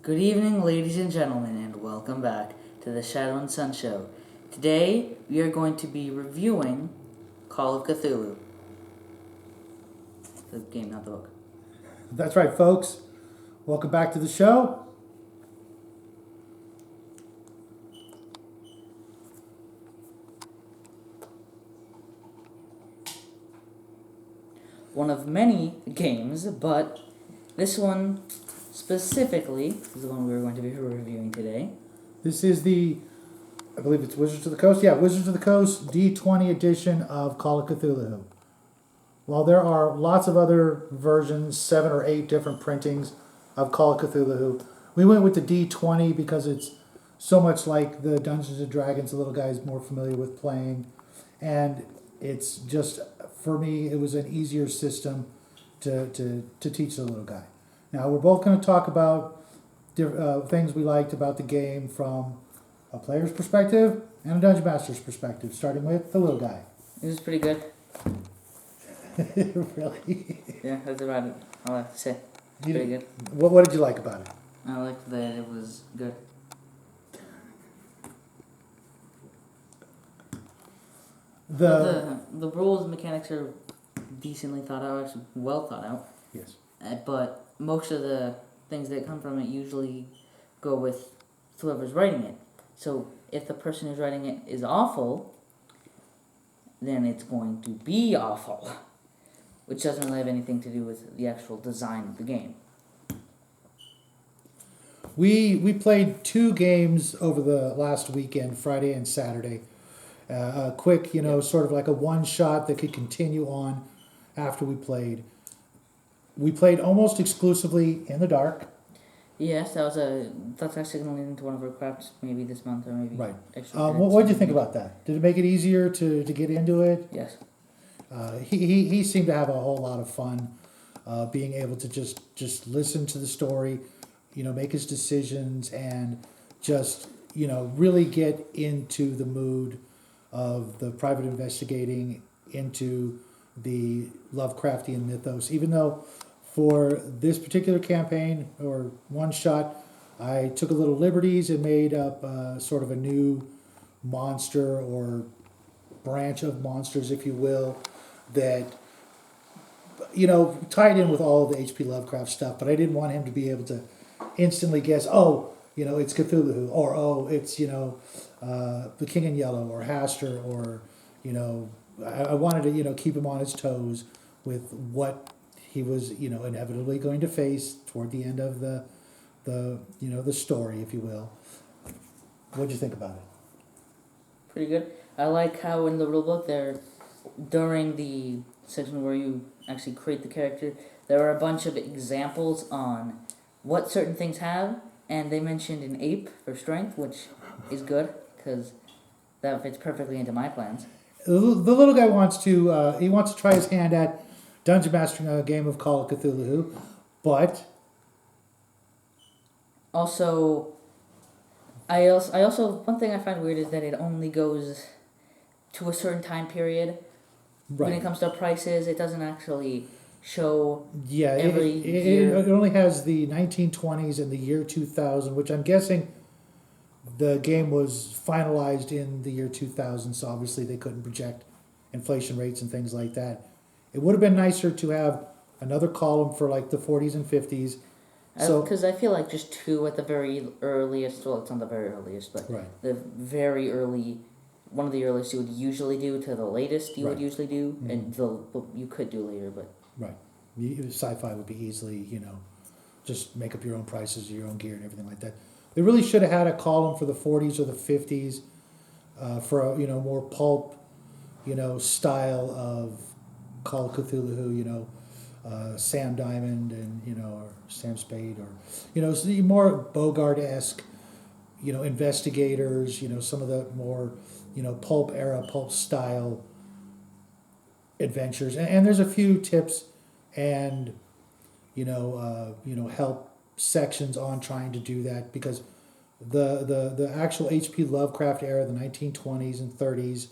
Good evening, ladies and gentlemen, and welcome back to the Shadow and Sun Show. Today, we are going to be reviewing Call of Cthulhu. The game, not the book. That's right, folks. Welcome back to the show. One of many games, but this one specifically is the one we're going to be reviewing today. This is I believe it's Wizards of the Coast. Yeah, Wizards of the Coast D20 edition of Call of Cthulhu. While there are lots of other versions, 7 or 8 different printings of Call of Cthulhu, we went with the D20 because it's so much like the Dungeons and Dragons the little guy's more familiar with playing. And it's just, for me, it was an easier system to teach the little guy. Now, we're both going to talk about things we liked about the game from a player's perspective and a dungeon master's perspective, starting with the little guy. It was pretty good. Really? Yeah, that's about it. All I have to say. Pretty good. What did you like about it? I liked that it was good. The rules and mechanics are decently thought out, actually well thought out. Yes. But most of the things that come from it usually go with whoever's writing it. So if the person who's writing it is awful, then it's going to be awful, which doesn't really have anything to do with the actual design of the game. We played 2 games over the last weekend, Friday and Saturday. A quick, sort of like a one-shot that could continue on after we played. We played almost exclusively in the dark. Yes, that's actually going to lead into one of our crafts maybe this month or maybe right. Extra what did you think about that? Did it make it easier to get into it? Yes. He seemed to have a whole lot of fun being able to just listen to the story, make his decisions and just, really get into the mood of the private investigating into the Lovecraftian mythos. Even though for this particular campaign or one shot, I took a little liberties and made up sort of a new monster or branch of monsters, if you will, that tied in with all of the H.P. Lovecraft stuff, but I didn't want him to be able to instantly guess, it's Cthulhu, or it's, the King in Yellow, or Hastur, or, I wanted to, keep him on his toes with what he was, inevitably going to face toward the end of the story, if you will. What'd you think about it? Pretty good. I like how in the rulebook there, during the section where you actually create the character, there are a bunch of examples on what certain things have, and they mentioned an ape for strength, which is good, because that fits perfectly into my plans. The little guy wants to try his hand at dungeon mastering a game of Call of Cthulhu, but also one thing I find weird is that it only goes to a certain time period. Right. When it comes to prices, it doesn't actually show year. It only has the 1920s and the year 2000, which I'm guessing the game was finalized in the year 2000, so obviously they couldn't project inflation rates and things like that. It would have been nicer to have another column for like the 40s and 50s. Because I feel like just 2 at the very earliest, well, it's not the very earliest, but right. The very early, one of the earliest you would usually do to the latest you would usually do, mm-hmm. and you could do later, but... Right. Sci-fi would be easily, just make up your own prices, your own gear and everything like that. They really should have had a column for the 40s or the 50s for a, more pulp, style of Call of Cthulhu, Sam Diamond and, or Sam Spade or, more Bogart-esque, investigators, some of the more, pulp era, pulp style adventures. And there's a few tips and, help sections on trying to do that because the actual H.P. Lovecraft era, the 1920s and 30s,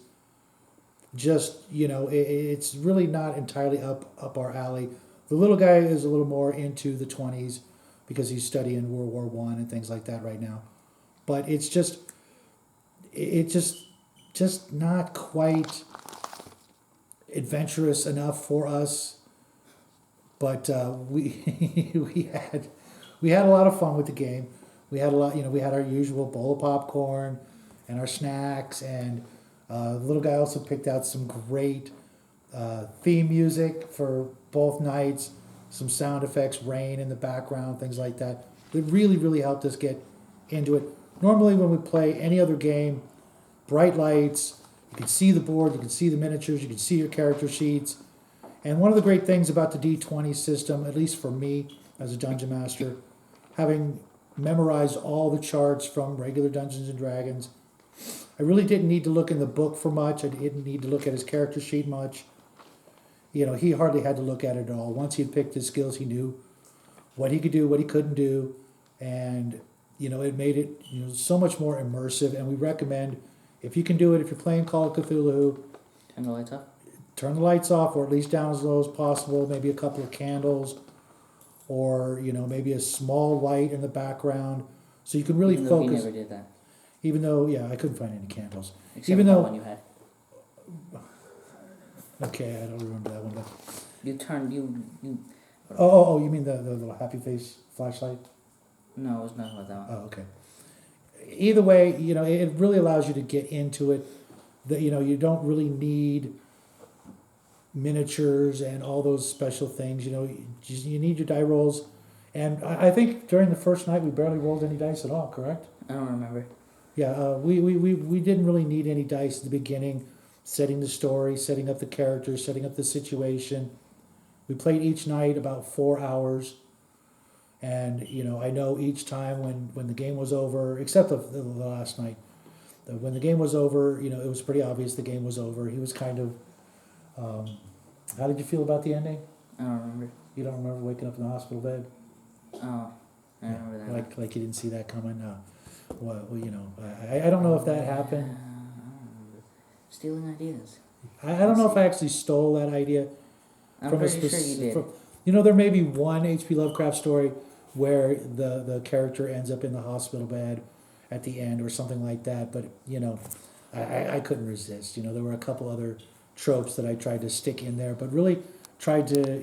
just, it's really not entirely up our alley. The little guy is a little more into the 20s, because he's studying World War One and things like that right now. But it's just not quite adventurous enough for us. But we we had a lot of fun with the game. We had a lot, we had our usual bowl of popcorn and our snacks, and the little guy also picked out some great theme music for both nights, some sound effects, rain in the background, things like that. It really, really helped us get into it. Normally when we play any other game, bright lights, you can see the board, you can see the miniatures, you can see your character sheets. And one of the great things about the D20 system, at least for me as a dungeon master, having memorized all the charts from regular Dungeons and Dragons, I really didn't need to look in the book for much. I didn't need to look at his character sheet much. He hardly had to look at it at all. Once he had picked his skills, he knew what he could do, what he couldn't do, and it made it so much more immersive. And we recommend, if you can do it, if you're playing Call of Cthulhu, Turn the lights off. Turn the lights off, or at least down as low as possible. Maybe a couple of candles, or maybe a small light in the background, so you can really Even though focus. We never did that. Even though, I couldn't find any candles. Except Even for though that one you had. Okay, I don't remember that one. But... You turned you. Oh, you mean the little happy face flashlight? No, it was not about that one. Oh, okay. Either way, it really allows you to get into it. That you don't really need miniatures and all those special things. You need your die rolls, and I think during the first night we barely rolled any dice at all. Correct? I don't remember. Yeah, we didn't really need any dice at the beginning, setting the story, setting up the characters, setting up the situation. We played each night about 4 hours, and I know each time when the game was over, except the last night, when the game was over, it was pretty obvious the game was over. He was kind of, how did you feel about the ending? I don't remember. You don't remember waking up in the hospital bed? Oh, I remember that. Like you didn't see that coming? Well, I don't know if that happened. I don't remember. Stealing ideas. I don't know if I actually stole that idea. I'm from pretty sure you did. There may be one H.P. Lovecraft story where the character ends up in the hospital bed at the end or something like that, but I couldn't resist. There were a couple other tropes that I tried to stick in there, but really tried to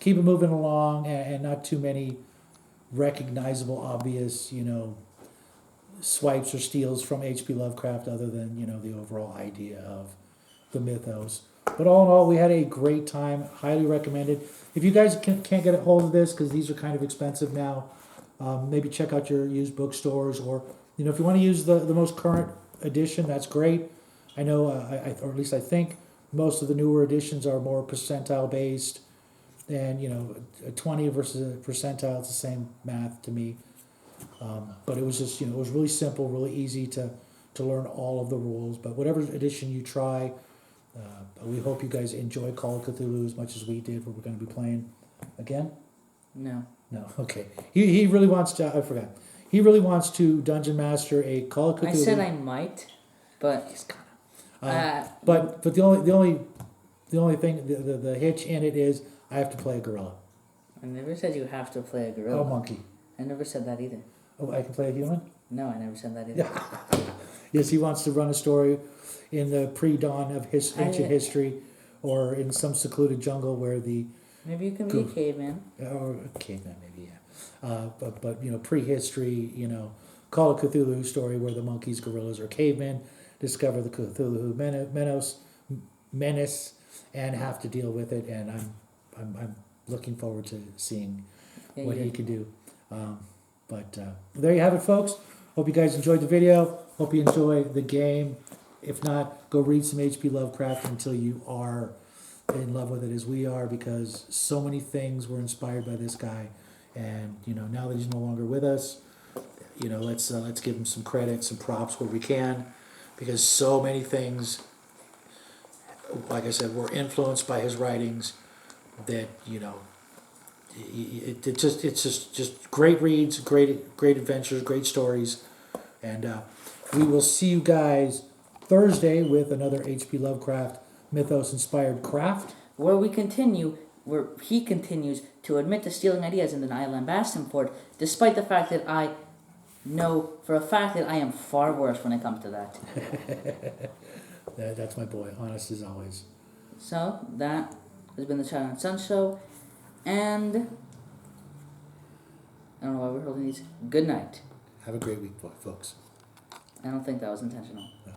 keep it moving along, and not too many recognizable, obvious swipes or steals from H.P. Lovecraft, other than the overall idea of the mythos. But all in all, we had a great time. Highly recommended. If you guys can't get a hold of this, because these are kind of expensive now, maybe check out your used bookstores, or if you want to use the most current edition, that's great. I know, or at least I think, most of the newer editions are more percentile based, and a 20 versus a percentile, it's the same math to me. But it was just it was really simple, really easy to learn all of the rules. But whatever edition you try, we hope you guys enjoy Call of Cthulhu as much as we did. What we're going to be playing again? No. Okay. He really wants to. I forgot. He really wants to dungeon master a Call of Cthulhu. I said I might, but he's gonna. But the only thing, the hitch in it is I have to play a gorilla. I never said you have to play a gorilla. Oh, monkey. I never said that either. Oh, I can play a human? No, I never said that either. Yes, he wants to run a story in the pre-dawn of ancient history, or in some secluded jungle where the... Maybe you can be a caveman. Or a caveman, maybe, yeah. But prehistory, Call of Cthulhu story where the monkeys, gorillas, or cavemen discover the Cthulhu menace and have to deal with it, and I'm looking forward to seeing what he can do. But there you have it, folks. Hope you guys enjoyed the video. Hope you enjoy the game. If not, go read some H.P. Lovecraft until you are in love with it as we are, because so many things were inspired by this guy. And now that he's no longer with us, let's give him some credit, some props where we can, because so many things, like I said, were influenced by his writings that it's just great reads, great adventures, great stories, and we will see you guys Thursday with another H.P. Lovecraft mythos inspired craft, where we continue where he continues to admit to stealing ideas and then I lambast him for it, despite the fact that I know for a fact that I am far worse when it comes to that. That's my boy, honest as always. So, that has been the Child and Son Show, and I don't know why we're holding these. Good night. Have a great week, folks. I don't think that was intentional. No.